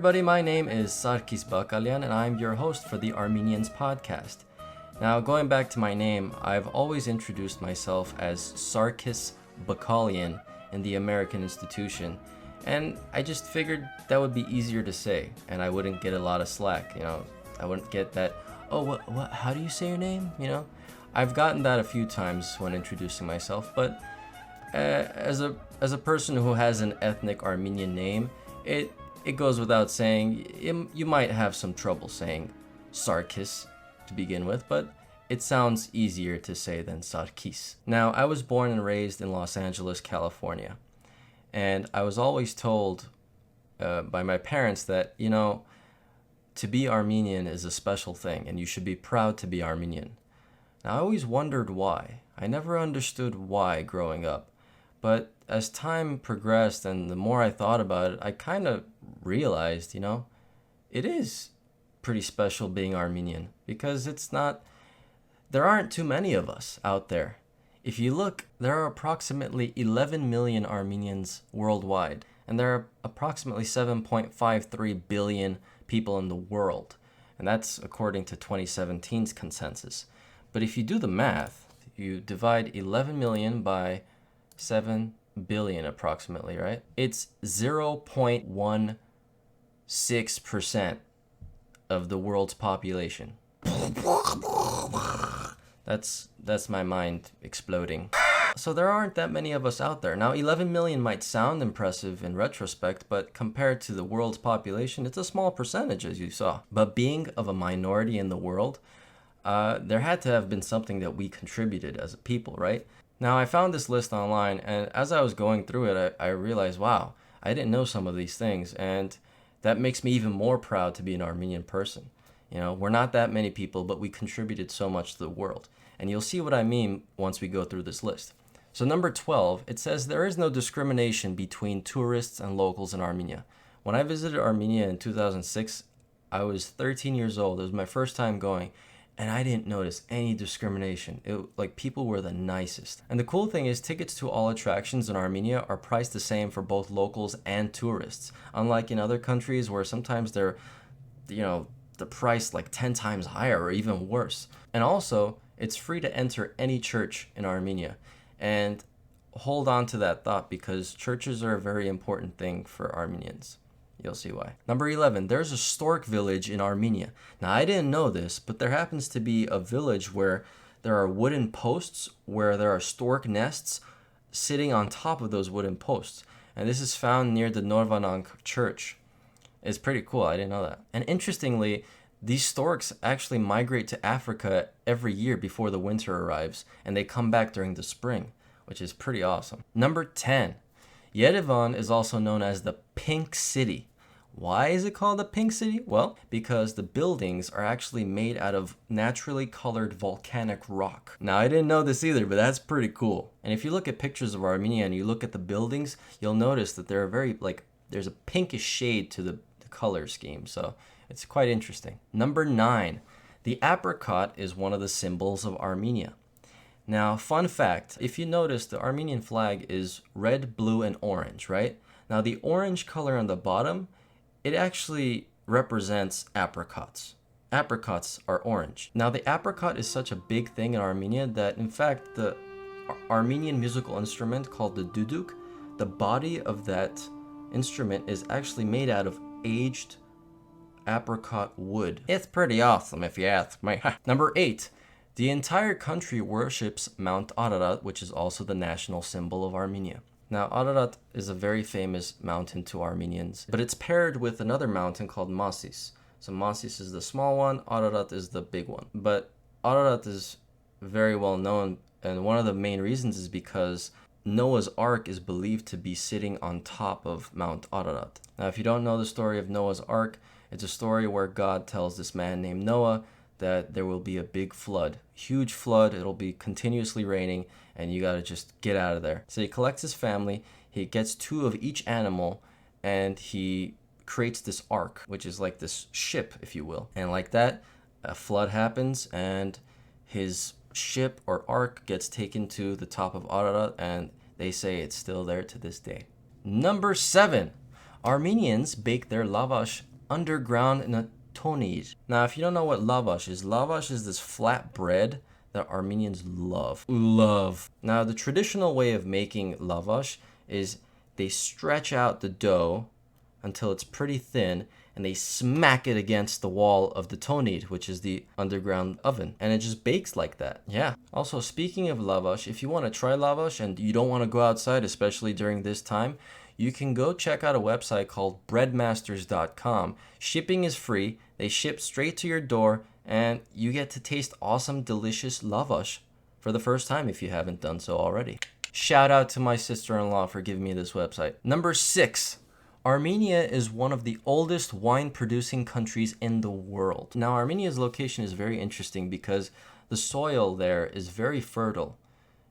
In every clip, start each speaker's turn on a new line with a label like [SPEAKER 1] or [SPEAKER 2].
[SPEAKER 1] everybody, my name is Sarkis Bakalyan and I'm your host for the Armenians podcast. Now, going back to my name, I've always introduced myself as Sarkis Bakalyan in the American institution, and I just figured that would be easier to say and I wouldn't get a lot of slack, I wouldn't get that, oh, what, how do you say your name, I've gotten that a few times when introducing myself, but as a person who has an ethnic Armenian name, it goes without saying, you might have some trouble saying Sarkis to begin with, but it sounds easier to say than Sarkis. Now, I was born and raised in Los Angeles, California, and I was always told by my parents that, to be Armenian is a special thing, and you should be proud to be Armenian. Now, I always wondered why. I never understood why growing up. But as time progressed and the more I thought about it, I kind of realized, it is pretty special being Armenian because there aren't too many of us out there. If you look, there are approximately 11 million Armenians worldwide, and there are approximately 7.53 billion people in the world. And that's according to 2017's consensus. But if you do the math, you divide 11 million by 7 billion approximately, right? It's 0.16% of the world's population. That's my mind exploding. So there aren't that many of us out there. Now, 11 million might sound impressive in retrospect, but compared to the world's population, it's a small percentage, as you saw. But being of a minority in the world, there had to have been something that we contributed as a people, right? Now, I found this list online, and as I was going through it, I realized, wow, I didn't know some of these things, and that makes me even more proud to be an Armenian person. We're not that many people, but we contributed so much to the world. And you'll see what I mean once we go through this list. So number 12, it says there is no discrimination between tourists and locals in Armenia. When I visited Armenia in 2006, I was 13 years old. It was my first time going. And I didn't notice any discrimination. People were the nicest. And the cool thing is tickets to all attractions in Armenia are priced the same for both locals and tourists. Unlike in other countries where sometimes they're, the price 10 times higher or even worse. And also, it's free to enter any church in Armenia. And hold on to that thought because churches are a very important thing for Armenians. You'll see why. Number 11, there's a Stork village in Armenia. Now, I didn't know this, but there happens to be a village where there are wooden posts where there are stork nests sitting on top of those wooden posts. And this is found near the Norvanank church. It's pretty cool. I didn't know that. And interestingly, these storks actually migrate to Africa every year before the winter arrives, and they come back during the spring, which is pretty awesome. Number 10, Yerevan is also known as the Pink City. Why is it called the Pink City? Well, because the buildings are actually made out of naturally colored volcanic rock. Now, I didn't know this either, but that's pretty cool. And if you look at pictures of Armenia and you look at the buildings, you'll notice that they're there's a pinkish shade to the color scheme. So it's quite interesting. Number 9, the apricot is one of the symbols of Armenia. Now, fun fact, if you notice, the Armenian flag is red, blue, and orange, right? Now, the orange color on the bottom, it actually represents apricots. Apricots are orange. Now, the apricot is such a big thing in Armenia that, in fact, the Armenian musical instrument called the duduk, the body of that instrument is actually made out of aged apricot wood. It's pretty awesome if you ask me. Number 8, the entire country worships Mount Ararat, which is also the national symbol of Armenia. Now, Ararat is a very famous mountain to Armenians, but it's paired with another mountain called Masis. So Masis is the small one, Ararat is the big one. But Ararat is very well known, and one of the main reasons is because Noah's Ark is believed to be sitting on top of Mount Ararat. Now, if you don't know the story of Noah's Ark, it's a story where God tells this man named Noah that there will be a big flood, huge flood, it'll be continuously raining, and you gotta just get out of there. So he collects his family, he gets 2 of each animal, and he creates this ark, which is like this ship, if you will. And like that, a flood happens, and his ship or ark gets taken to the top of Ararat, and they say it's still there to this day. Number 7, Armenians bake their lavash underground natonid. Now, if you don't know what lavash is this flat bread that Armenians love. Love. Now, the traditional way of making lavash is they stretch out the dough until it's pretty thin, and they smack it against the wall of the tonid, which is the underground oven, and it just bakes like that. Yeah. Also, speaking of lavash, if you want to try lavash and you don't want to go outside, especially during this time, you can go check out a website called breadmasters.com. Shipping is free. They ship straight to your door, and you get to taste awesome, delicious lavash for the first time if you haven't done so already. Shout out to my sister-in-law for giving me this website. Number 6. Armenia is one of the oldest wine-producing countries in the world. Now, Armenia's location is very interesting because the soil there is very fertile.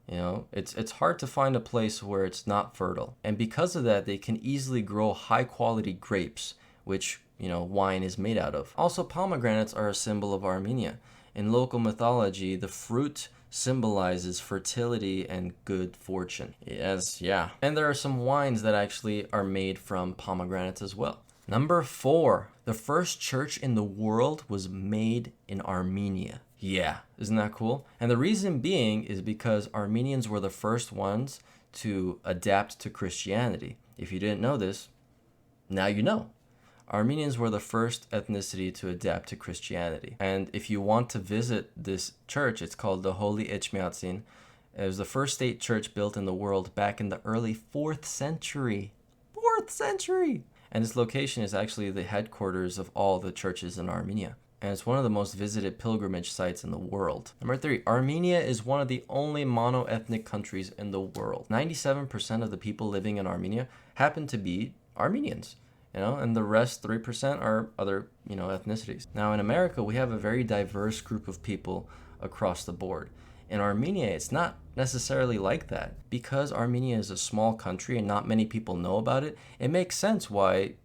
[SPEAKER 1] You know, it's hard to find a place where it's not fertile. And because of that, they can easily grow high-quality grapes, which, you know, wine is made out of. Also, pomegranates are a symbol of Armenia. In local mythology, the fruit symbolizes fertility and good fortune. Yes, yeah. And there are some wines that actually are made from pomegranates as well. Number 4, the first church in the world was made in Armenia. Yeah, isn't that cool? And the reason being is because Armenians were the first ones to adapt to Christianity. If you didn't know this, now you know. Armenians were the first ethnicity to adapt to Christianity. And if you want to visit this church, it's called the Holy Echmiadzin. It was the first state church built in the world back in the early 4th century. 4th century! And its location is actually the headquarters of all the churches in Armenia. And it's one of the most visited pilgrimage sites in the world. Number 3, Armenia is one of the only mono-ethnic countries in the world. 97% of the people living in Armenia happen to be Armenians. You know, and the rest 3% are other, you know, ethnicities. Now in America, we have a very diverse group of people across the board. In Armenia, it's not necessarily like that. Because Armenia is a small country and not many people know about it, it makes sense why,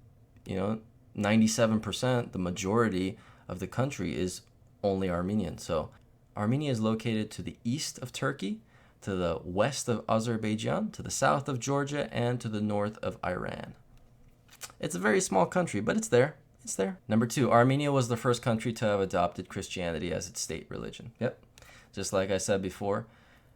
[SPEAKER 1] you know, 97%, the majority of the country is only Armenian. So Armenia is located to the east of Turkey, to the west of Azerbaijan, to the south of Georgia, and to the north of Iran. It's a very small country, but it's there. It's there. Number 2, Armenia was the first country to have adopted Christianity as its state religion. Yep. Just like I said before,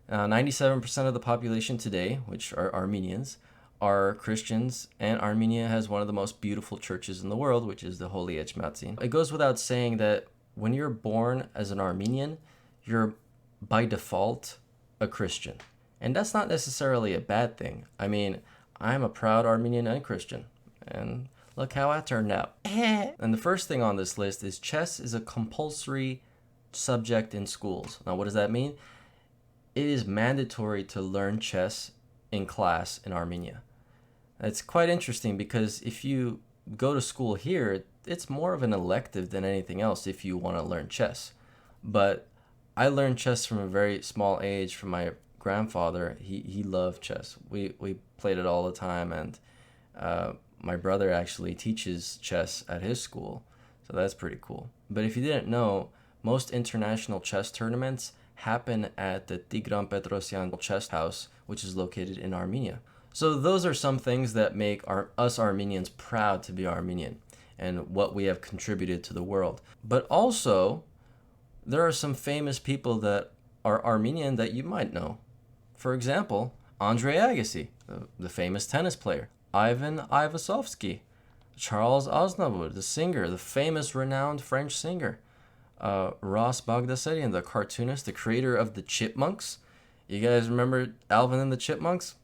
[SPEAKER 1] 97% of the population today, which are Armenians, are Christians, and Armenia has one of the most beautiful churches in the world, which is the Holy Echmiadzin. It goes without saying that when you're born as an Armenian, you're by default a Christian. And that's not necessarily a bad thing. I mean, I'm a proud Armenian and Christian. And look how I turned out. And the first thing on this list is chess is a compulsory subject in schools. Now, what does that mean? It is mandatory to learn chess in class in Armenia. It's quite interesting because if you go to school here, it's more of an elective than anything else if you want to learn chess. But I learned chess from a very small age from my grandfather. He loved chess. We played it all the time, and my brother actually teaches chess at his school, so that's pretty cool. But if you didn't know, most international chess tournaments happen at the Tigran Petrosyan Chess House, which is located in Armenia. So those are some things that make us Armenians proud to be Armenian and what we have contributed to the world. But also, there are some famous people that are Armenian that you might know. For example, Andre Agassi, the famous tennis player. Ivan Ivasovsky, Charles Aznavour, the singer, the famous renowned French singer. Ross Bagdasarian, the cartoonist, the creator of the Chipmunks. You guys remember Alvin and the Chipmunks?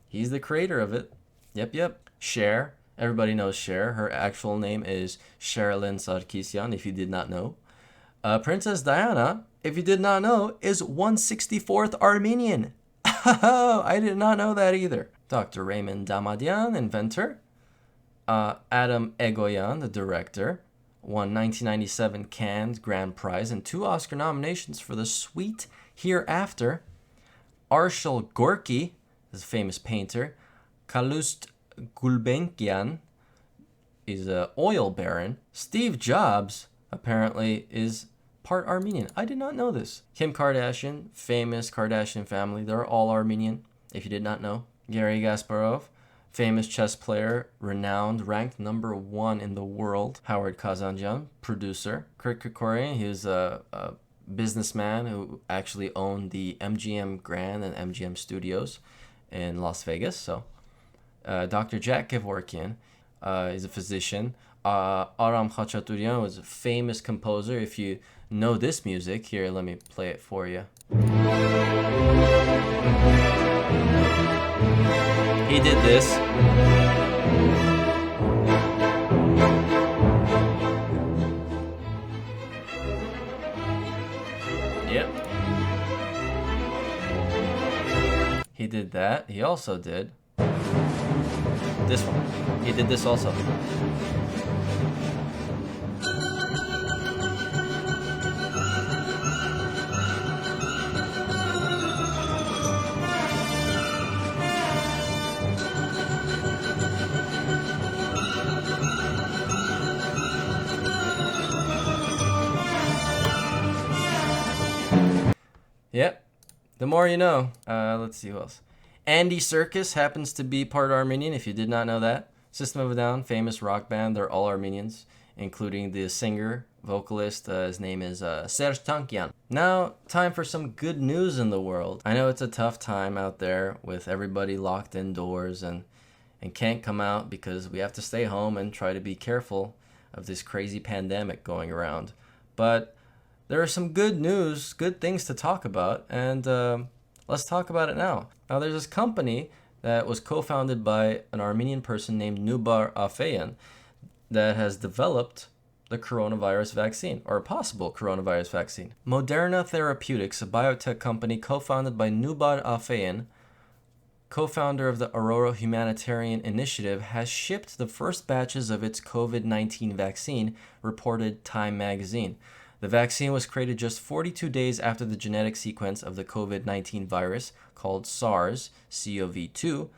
[SPEAKER 1] He's the creator of it. Yep. Cher. Everybody knows Cher. Her actual name is Sherilyn Sarkisian, if you did not know. Princess Diana, if you did not know, is 164th Armenian. I did not know that either. Dr. Raymond Damadian, inventor. Adam Egoyan, the director, won 1997 Cannes Grand Prize and 2 Oscar nominations for The Sweet Hereafter. Arshil Gorky is a famous painter. Kalust Gulbenkian is an oil baron. Steve Jobs apparently is part Armenian. I did not know this. Kim Kardashian, famous Kardashian family. They're all Armenian, if you did not know. Gary Kasparov, famous chess player, renowned, ranked number 1 in the world, Howard Kazanjian, producer. Kurt Kerkorian, he was a businessman who actually owned the MGM Grand and MGM Studios in Las Vegas. So, Dr. Jack Kevorkian is a physician. Aram Khachaturian was a famous composer. If you know this music, here, let me play it for you. He did this. Yep. He did that. He also did this one. He did this also. Yep. The more you know. Let's see who else. Andy Serkis happens to be part Armenian, if you did not know that. System of a Down, famous rock band. They're all Armenians, including the singer, vocalist. His name is Serj Tankian. Now, time for some good news in the world. I know it's a tough time out there with everybody locked indoors and can't come out because we have to stay home and try to be careful of this crazy pandemic going around. But there are some good news, good things to talk about, and let's talk about it now. Now, there's this company that was co-founded by an Armenian person named Nubar Afeyan that has developed the coronavirus vaccine, or a possible coronavirus vaccine. Moderna Therapeutics, a biotech company co-founded by Nubar Afeyan, co-founder of the Aurora Humanitarian Initiative, has shipped the first batches of its COVID-19 vaccine, reported Time magazine. The vaccine was created just 42 days after the genetic sequence of the COVID-19 virus, called SARS-CoV-2,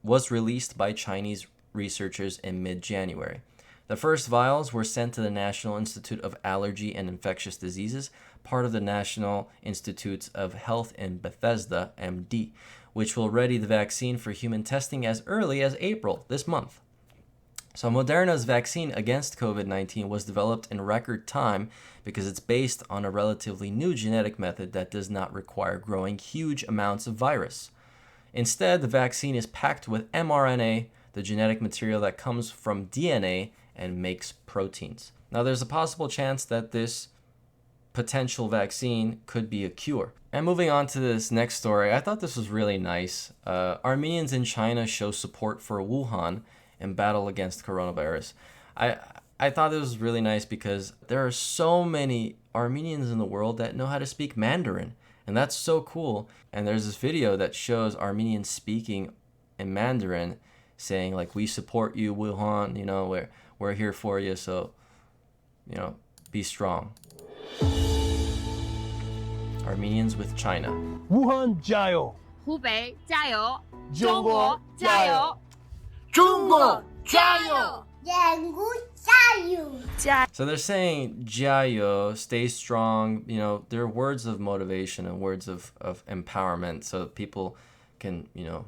[SPEAKER 1] was released by Chinese researchers in mid-January. The first vials were sent to the National Institute of Allergy and Infectious Diseases, part of the National Institutes of Health in Bethesda, MD, which will ready the vaccine for human testing as early as April this month. So Moderna's vaccine against COVID-19 was developed in record time because it's based on a relatively new genetic method that does not require growing huge amounts of virus. Instead, the vaccine is packed with mRNA, the genetic material that comes from DNA and makes proteins. Now, there's a possible chance that this potential vaccine could be a cure. And moving on to this next story, I thought this was really nice. Armenians in China show support for Wuhan in battle against coronavirus. I thought this was really nice because there are so many Armenians in the world that know how to speak Mandarin, and that's so cool. And there's this video that shows Armenians speaking in Mandarin, saying like, "We support you, Wuhan. You know, we're here for you. So, you know, be strong." Armenians with China.
[SPEAKER 2] Wuhan 加油！
[SPEAKER 3] 湖北加油！
[SPEAKER 2] 中国加油！
[SPEAKER 3] 中国加油！
[SPEAKER 1] So they're saying "Jiayo," stay strong. You know, they're words of motivation and words of empowerment, so that people can, you know,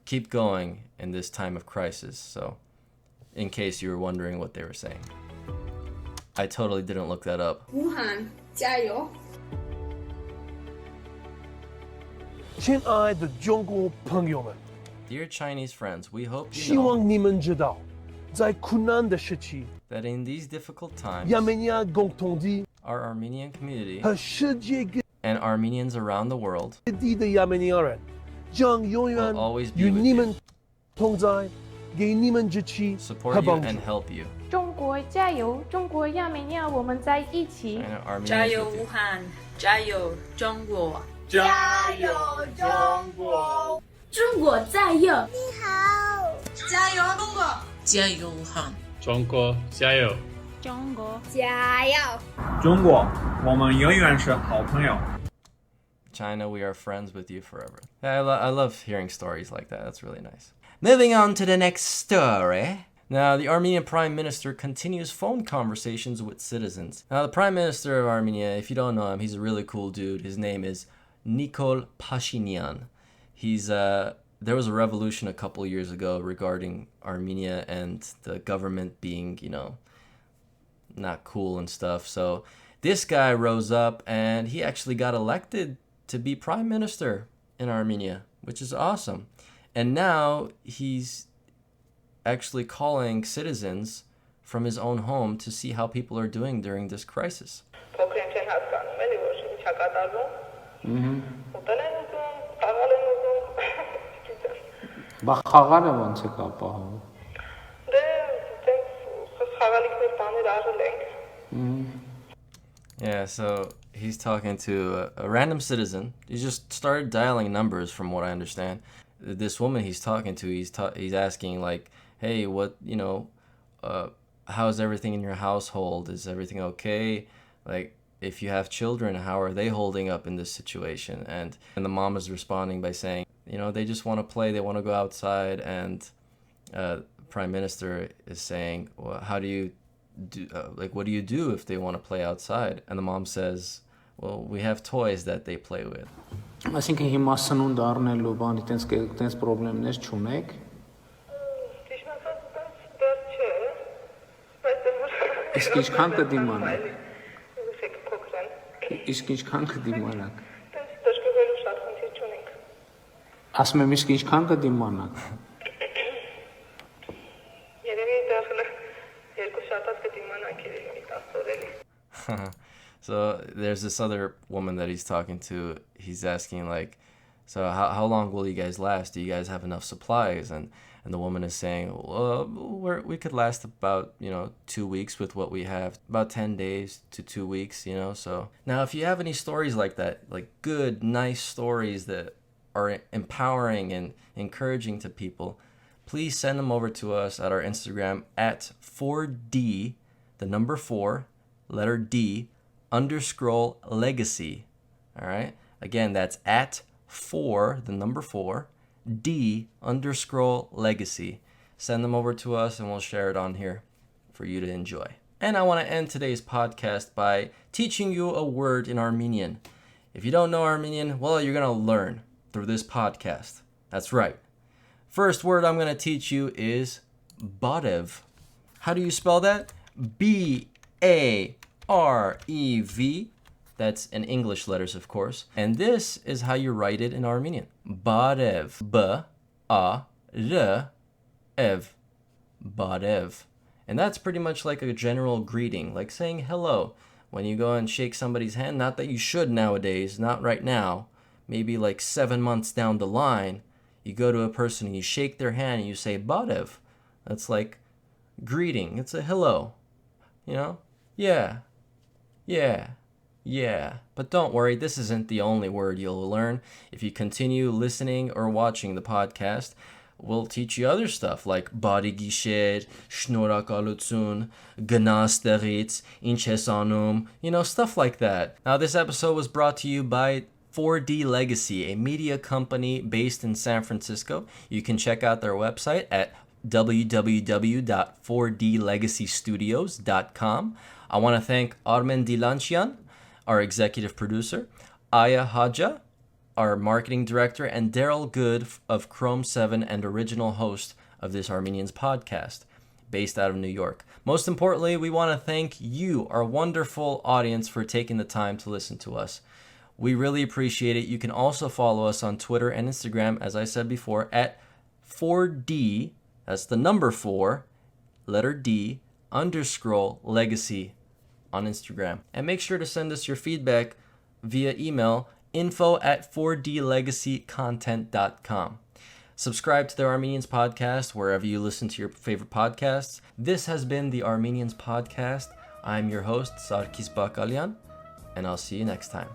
[SPEAKER 1] keep going in this time of crisis. So, in case you were wondering what they were saying, I totally didn't look that up.
[SPEAKER 3] 武汉加油！
[SPEAKER 2] 亲爱的中国朋友们，
[SPEAKER 1] Dear Chinese friends, we hope you
[SPEAKER 2] 希
[SPEAKER 1] know
[SPEAKER 2] 望你们知道，在困难的时期，
[SPEAKER 1] that in these difficult times,
[SPEAKER 2] 亚美尼亚共同体
[SPEAKER 1] our Armenian community
[SPEAKER 2] 和世界各
[SPEAKER 1] and Armenians around the world
[SPEAKER 2] 地的亚美尼亚人将永远
[SPEAKER 1] will always be
[SPEAKER 2] 与
[SPEAKER 1] with
[SPEAKER 2] 你
[SPEAKER 1] you,
[SPEAKER 2] 们同在，给你们支持
[SPEAKER 1] support
[SPEAKER 2] 和
[SPEAKER 1] you
[SPEAKER 2] 帮助
[SPEAKER 1] and。help you.
[SPEAKER 4] 中国加油！中国亚美尼亚，我们在一起。
[SPEAKER 1] And Armenians
[SPEAKER 5] 加油
[SPEAKER 1] with
[SPEAKER 5] 武
[SPEAKER 1] you.
[SPEAKER 5] 汉，加油中国！
[SPEAKER 3] 加油中国！中国加油！加油中国！
[SPEAKER 5] 加油武汉！
[SPEAKER 6] 中国加油！
[SPEAKER 4] 中国
[SPEAKER 3] 加油！
[SPEAKER 7] 中国，我们永远是好朋友。
[SPEAKER 1] China, we are friends with you forever. I love hearing stories like that. That's really nice. Moving on to the next story. Now, the Armenian Prime Minister continues phone conversations with citizens. Now, the Prime Minister of Armenia, if you don't know him, he's a really cool dude. His name is Nikol Pashinyan. He's there was a revolution a couple years ago regarding Armenia and the government being, not cool and stuff. So this guy rose up and he actually got elected to be prime minister in Armenia, which is awesome. And now he's actually calling citizens from his own home to see how people are doing during this crisis.
[SPEAKER 8] Խաղալը ոնց է կապահում։
[SPEAKER 1] Yeah, so he's talking to a random citizen. He just started dialing numbers from what I understand. This woman he's talking to, he's asking like, hey, what, how's everything in your household? Is everything okay? Like, if you have children, how are they holding up in this situation? And the mom is responding by saying, they just want to play, they want to go outside. And Prime Minister is saying, well, how do you do, what do you do if they want to play outside? And the mom says, well, we have toys that they play with.
[SPEAKER 8] Այսինքն հիմա սնունդ առնելու բանի տենց պրոբլեմներ չունեք։ Իսկ ինչքան կդիմանաք։ Իսկ ինչքան կդիմանաք։ Ասում եմ, իսկ ինչքան կդիմանաք։
[SPEAKER 1] So there's this other woman that he's talking to. He's asking like, so how long will you guys last? Do you guys have enough supplies? And the woman is saying, well, we could last about 2 weeks with what we have, about 10 days to 2 weeks. So now if you have any stories like that, like good, nice stories that are empowering and encouraging to people, please send them over to us at our Instagram at 4D, the number 4, letter D, _ legacy. All right. Again, that's at 4, the number 4, D _ legacy. Send them over to us and we'll share it on here for you to enjoy. And I want to end today's podcast by teaching you a word in Armenian. If you don't know Armenian, well, you're going to learn through this podcast. That's right. First word I'm going to teach you is barev. How do you spell that? B-A-R-E-V. That's in English letters, of course. And this is how you write it in Armenian. Barev. B-A-R-E-V. Barev. And that's pretty much like a general greeting, like saying hello. When you go and shake somebody's hand, not that you should nowadays, not right now, maybe like 7 months down the line, you go to a person and you shake their hand and you say barev. That's like greeting. It's a hello. Yeah. But don't worry, this isn't the only word you'll learn. If you continue listening or watching the podcast, we'll teach you other stuff like բարի գիշեր, շնորհակալություն, գնաս տեղից, ինչ ես անում, stuff like that. Now, this episode was brought to you by 4D Legacy, a media company based in San Francisco. You can check out their website at www.4dlegacystudios.com. I want to thank Armen Dilanchian, our executive producer, Aya Haja, our marketing director, and Daryl Good of Chrome 7 and original host of this Armenians podcast, based out of New York. Most importantly, we want to thank you, our wonderful audience, for taking the time to listen to us. We really appreciate it. You can also follow us on Twitter and Instagram, as I said before, at 4D, that's the number 4, letter D, _ legacy on Instagram. And make sure to send us your feedback via email, info@4dlegacycontent.com. Subscribe to the Armenians podcast wherever you listen to your favorite podcasts. This has been the Armenians podcast. I'm your host, Sarkis Bakalyan, and I'll see you next time.